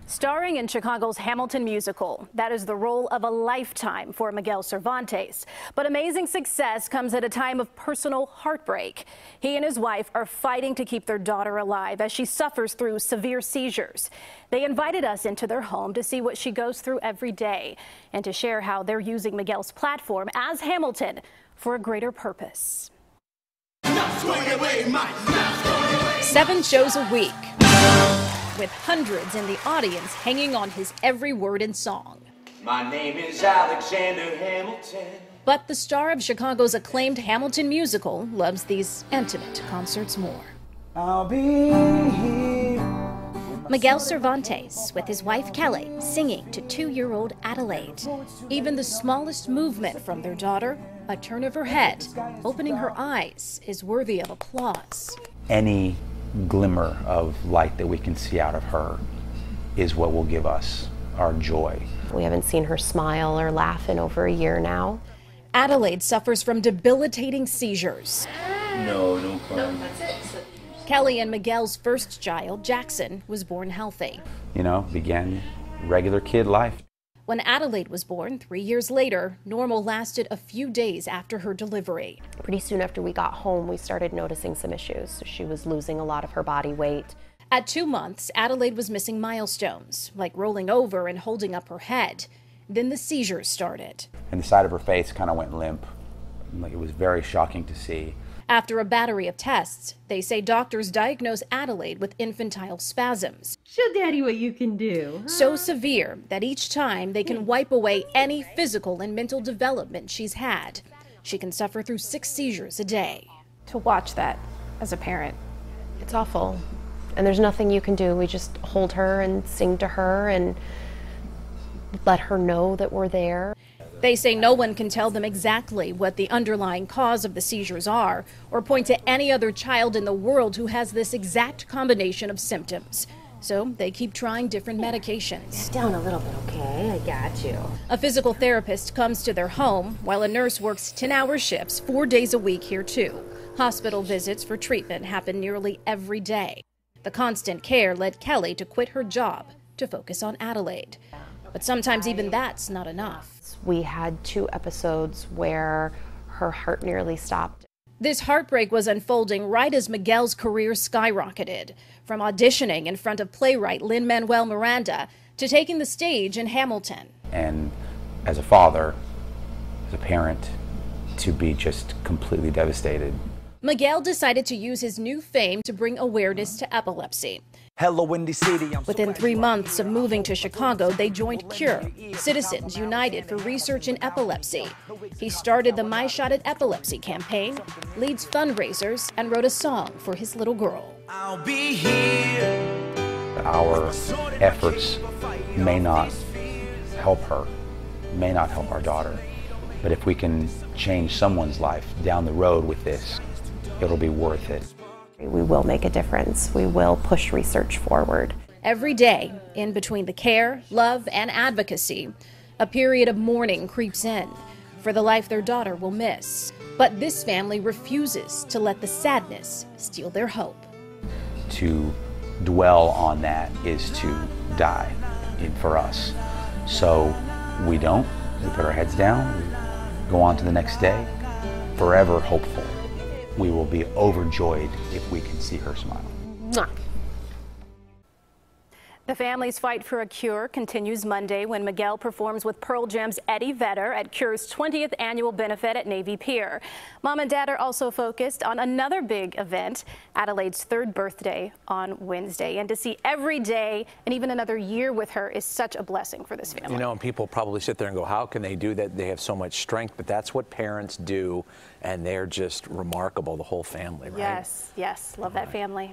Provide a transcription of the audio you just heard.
Starring in Chicago's Hamilton musical, that is the role of a lifetime for Miguel Cervantes. But amazing success comes at a time of personal heartbreak. He and his wife are fighting to keep their daughter alive as she suffers through severe seizures. They invited us into their home to see what she goes through every day and to share how they're using Miguel's platform as Hamilton for a greater purpose. 7 shows a week, with hundreds in the audience hanging on his every word and song. My name is Alexander Hamilton. But the star of Chicago's acclaimed Hamilton musical loves these intimate concerts more. I'll be here. Miguel Cervantes, with his wife Kelly, singing to 2-year-old Adelaide. Even the smallest movement from their daughter, a turn of her head, opening her eyes, is worthy of applause. Any glimmer of light that we can see out of her is what will give us our joy. We haven't seen her smile or laugh in over a year now. Adelaide suffers from debilitating seizures. No problem. Kelly and Miguel's first child, Jackson, was born healthy. Began regular kid life. When Adelaide was born 3 years later, normal lasted a few days after her delivery. Pretty soon after we got home, we started noticing some issues. She was losing a lot of her body weight. At 2 months, Adelaide was missing milestones, like rolling over and holding up her head. Then the seizures started. And the side of her face kind of went limp. It was very shocking to see. After a battery of tests, they say doctors diagnosed Adelaide with infantile spasms. Show Daddy what you can do. Huh? So severe that each time they can wipe away any physical and mental development she's had. She can suffer through 6 seizures a day. To watch that as a parent, It's awful. And there's nothing you can do. We just hold her and sing to her and let her know that we're there. They say no one can tell them exactly what the underlying cause of the seizures are or point to any other child in the world who has this exact combination of symptoms. So they keep trying different medications. Down a little bit, okay? I got you. A physical therapist comes to their home while a nurse works 10-hour shifts 4 days a week here too. Hospital visits for treatment happen nearly every day. The constant care led Kelly to quit her job to focus on Adelaide. But sometimes even that's not enough. We had 2 episodes where her heart nearly stopped. This heartbreak was unfolding right as Miguel's career skyrocketed, from auditioning in front of playwright Lin-Manuel Miranda to taking the stage in Hamilton. And as a father, as a parent, to be just completely devastated. Miguel decided to use his new fame to bring awareness to epilepsy. Hello, Windy City. Within 3 months of moving to Chicago, they joined CURE, Citizens United for Research in Epilepsy. He started the My Shot at Epilepsy campaign, leads fundraisers, and wrote a song for his little girl. I'll be here. Our efforts may not help her, may not help our daughter, but if we can change someone's life down the road with this, it'll be worth it. We will make a difference. We will push research forward. Every day, in between the care, love, and advocacy, a period of mourning creeps in for the life their daughter will miss. But this family refuses to let the sadness steal their hope. To dwell on that is to die for us. So we don't. We put our heads down, we go on to the next day, forever hopeful. We will be overjoyed if we can see her smile. Mwah. the family's fight for a cure continues Monday when Miguel performs with Pearl Jam's Eddie Vedder at Cure's 20th annual benefit at Navy Pier. Mom and Dad are also focused on another big event, Adelaide's 3rd birthday on Wednesday. And to see every day and even another year with her is such a blessing for this family. You know, and people probably sit there and go, how can they do that? They have so much strength, but that's what parents do, and they're just remarkable, the whole family, right? Yes, yes. Love that family.